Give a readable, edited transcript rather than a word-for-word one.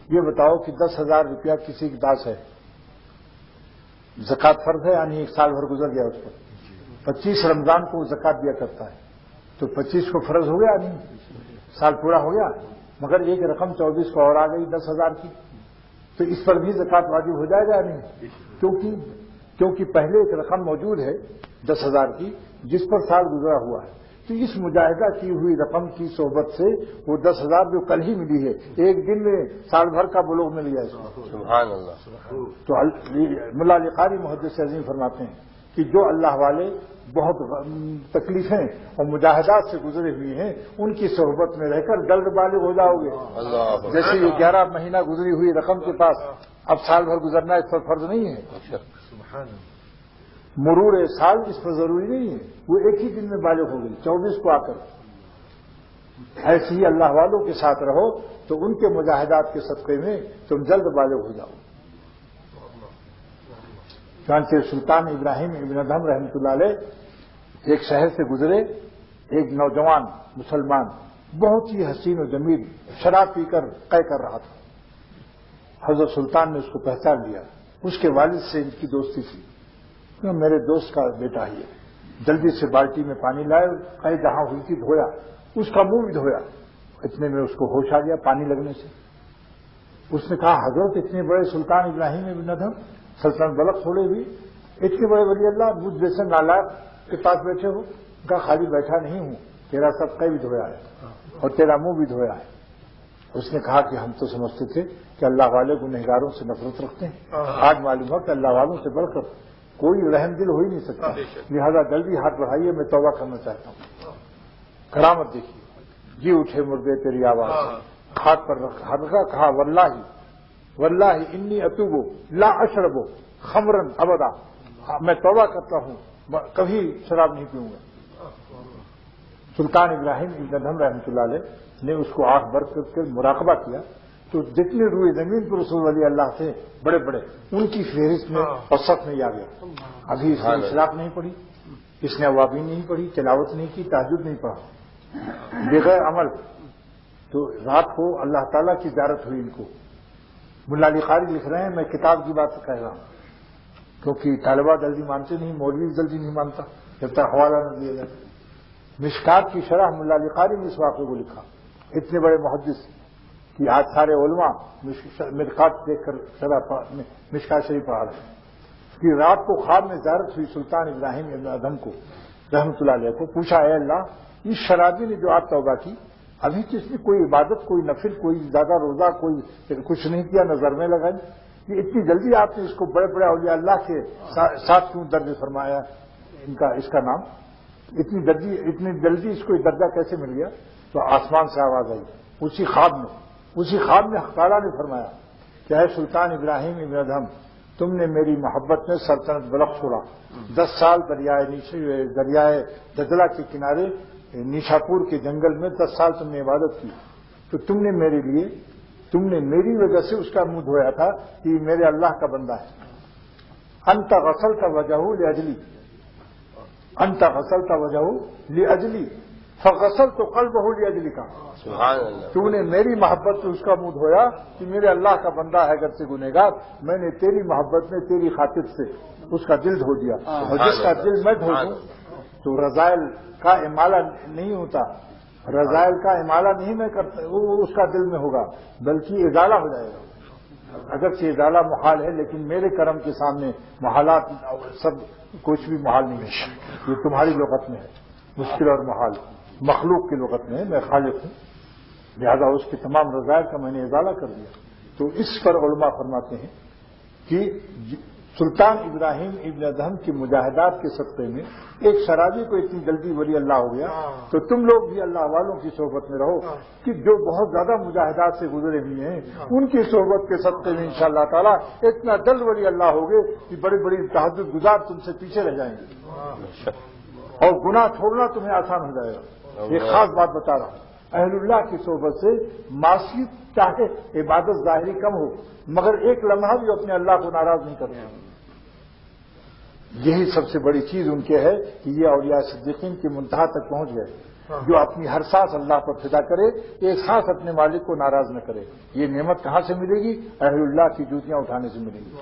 یہ بتاؤ کہ 10,000 روپیہ کسی کے پاس ہے، زکوٰۃ فرض ہے یعنی ایک سال بھر گزر گیا اس پر، 25 رمضان کو زکوٰۃ دیا کرتا ہے، تو 25 کو فرض ہو گیا نہیں، سال پورا ہو گیا، مگر ایک رقم 24 کو اور آ گئی 10,000 کی، تو اس پر بھی زکوٰۃ واجب ہو جائے گا نہیں؟ کیونکہ پہلے ایک رقم موجود ہے 10,000 کی جس پر سال گزرا ہوا ہے، تو اس مجاہدہ کی ہوئی رقم کی صحبت سے وہ 10,000 جو کل ہی ملی ہے ایک دن میں سال بھر کا بلوغ مل گیا اس کو۔ سبحان اللہ۔ تو ملا علی قاری محدث عظیم فرماتے ہیں کہ جو اللہ والے بہت تکلیفیں اور مجاہدات سے گزرے ہوئے ہیں ان کی صحبت میں رہ کر جلد بالغ ہو جاؤ گے۔ جیسے یہ 11 مہینہ گزری ہوئی رقم کے پاس اب سال بھر گزرنا اس پر فرض نہیں ہے، مرور سال اس پر ضروری نہیں ہے، وہ ایک ہی دن میں بالغ ہو گئی 24 کو آ کر۔ ایسے ہی اللہ والوں کے ساتھ رہو تو ان کے مجاہدات کے صدقے میں تم جلد بالغ ہو جاؤ۔ چنانچہ سلطان ابراہیم ابن ادھم رحمۃ اللہ علیہ ایک شہر سے گزرے، ایک نوجوان مسلمان بہت ہی حسین و جمیل شراب پی کر قے کر رہا تھا۔ حضرت سلطان نے اس کو پہچان لیا، اس کے والد سے ان کی دوستی تھی، میرے دوست کا بیٹا ہی ہے، جلدی سے بالٹی میں پانی لائے، قے جہاں ہوئی تھی دھویا، اس کا منہ بھی دھویا، اتنے میں اس کو ہوش آ گیا پانی لگنے سے۔ اس نے کہا حضرت اتنے بڑے سلطان ابراہیم ابن ادھم سلطنت بلخ چھوڑے ہوئی، اتنے بڑے ولی اللہ مجھ جیسے نالائق کے پاس بیٹھے ہو؟ کہا خالی بیٹھا نہیں ہوں، تیرا سب قے بھی دھویا ہے اور تیرا منہ بھی دھویا ہے۔ اس نے کہا کہ ہم تو سمجھتے تھے کہ اللہ والے گنہگاروں سے نفرت رکھتے ہیں، آج معلوم ہوا کہ اللہ والوں سے بڑھ کر کوئی رحم دل ہو ہی نہیں سکتا، لہذا جلدی ہاتھ بڑھائیے میں توبہ کرنا چاہتا ہوں۔ کرامت دیکھیے، جی اٹھے مردے تیری آواز سے، ہاتھ پر رکھا، کہا واللہ انی اتوب لا اشرب خمرن ابدا، میں توبہ کرتا ہوں کبھی شراب نہیں پیوں گا۔ سلطان ابراہیم ابن ادھم رحمۃ اللہ علیہ نے اس کو آنکھ بند کر کے مراقبہ کیا تو جتنے روئے زمین پر رسول ولی اللہ تھے بڑے بڑے ان کی فہرست میں اور صف میں آ گیا۔ ابھی اس نے شراب نہیں پڑھی، اس نے اوابین نہیں پڑھی، تلاوت نہیں کی، تہجد نہیں پڑھا، بغیر عمل۔ تو رات کو اللہ تعالیٰ کی زیارت ہوئی ان کو۔ ملا علی قاری لکھ رہے ہیں میں کتاب کی بات کہہ رہا ہوں کیونکہ طالبہ جلدی مانتے نہیں، مولوی جلدی نہیں مانتا جب تک حوالہ نہ دیا جائے۔ مشکات کی شرح ملا علی قاری نے اس واقعے کو لکھا، اتنے بڑے محدث کہ آج سارے علماء مشکات دیکھ کر شرح مشکات شریف پڑھا رہے ہیں کہ رات کو خواب میں زیارت ہوئی سلطان ابراہیم ابن ادھم کو رحمۃ اللہ علیہ کو، پوچھا اے اللہ اس شرابی نے جو آپ توبہ کی ابھی تو اس نے کوئی عبادت، کوئی نفل، کوئی زیادہ روزہ، کوئی کچھ نہیں کیا، نظر میں لگائی، کہ اتنی جلدی آپ نے اس کو بڑے بڑے اولیاء اللہ کے ساتھ کیوں درج فرمایا اس کا نام، اتنی جلدی اس کو یہ درجہ کیسے مل گیا؟ تو آسمان سے آواز آئی اسی خواب میں حق تعالیٰ نے فرمایا کہ اے سلطان ابراہیم ابن ادھم تم نے میری محبت میں سلطنت بلخ چھوڑا، 10 سال دریائے دجلہ کے کنارے نیشاپور کے جنگل میں 10 سال تم نے عبادت کی، تو تم نے میری وجہ سے اس کا منہ دھویا تھا کہ یہ میرے اللہ کا بندہ ہے۔ انت غسلت وجہہ لاجلی، انت غسلت وجہہ لاجلی فغسلت قلبہ لاجلی کا، تو نے میری محبت سے اس کا منہ دھویا کہ میرے اللہ کا بندہ ہے اگر سے گنہگار، میں نے تیری محبت میں تیری خاطر سے اس کا دل دھو دیا، اور جس کا دل میں دھو دوں تو رذائل کا امالہ نہیں ہوتا، رذائل کا امالہ نہیں میں کرتا، وہ اس کا دل میں ہوگا بلکہ ازالہ ہو جائے گا۔ اگرچہ ازالہ محال ہے لیکن میرے کرم کے سامنے محالات سب کچھ بھی محال نہیں ہے، یہ تمہاری لغت میں ہے مشکل اور محال، مخلوق کی لغت میں ہے، میں خالق ہوں، لہذا اس کے تمام رذائل کا میں نے ازالہ کر دیا۔ تو اس پر علماء فرماتے ہیں کہ سلطان ابراہیم ابن ادھم کی مجاہدات کے صدقے میں ایک شرابی کو اتنی جلدی ولی اللہ ہو گیا، تو تم لوگ بھی اللہ والوں کی صحبت میں رہو کہ جو بہت زیادہ مجاہدات سے گزرے ہوئے ہیں ان کی صحبت کے صدقے میں انشاءاللہ تعالیٰ اتنا جلد ولی اللہ ہوگے کہ بڑی بڑی تہجد گزار تم سے پیچھے رہ جائیں گے اور گناہ چھوڑنا تمہیں آسان ہو جائے گا۔ ایک خاص بات بتا رہا ہوں، اہل اللہ کی صحبت سے معصیت چاہے عبادت ظاہری کم ہو مگر ایک لمحہ بھی اپنے اللہ کو ناراض نہیں کرتے ہیں۔ یہی سب سے بڑی چیز ان کے ہے کہ یہ اولیاء صدیقین کی منتہا تک پہنچ گئے۔ جو اپنی ہر سانس اللہ پر فدا کرے، ایک سانس اپنے مالک کو ناراض نہ کرے. یہ نعمت کہاں سے ملے گی؟ اہل اللہ کی جوتیاں اٹھانے سے ملے گی.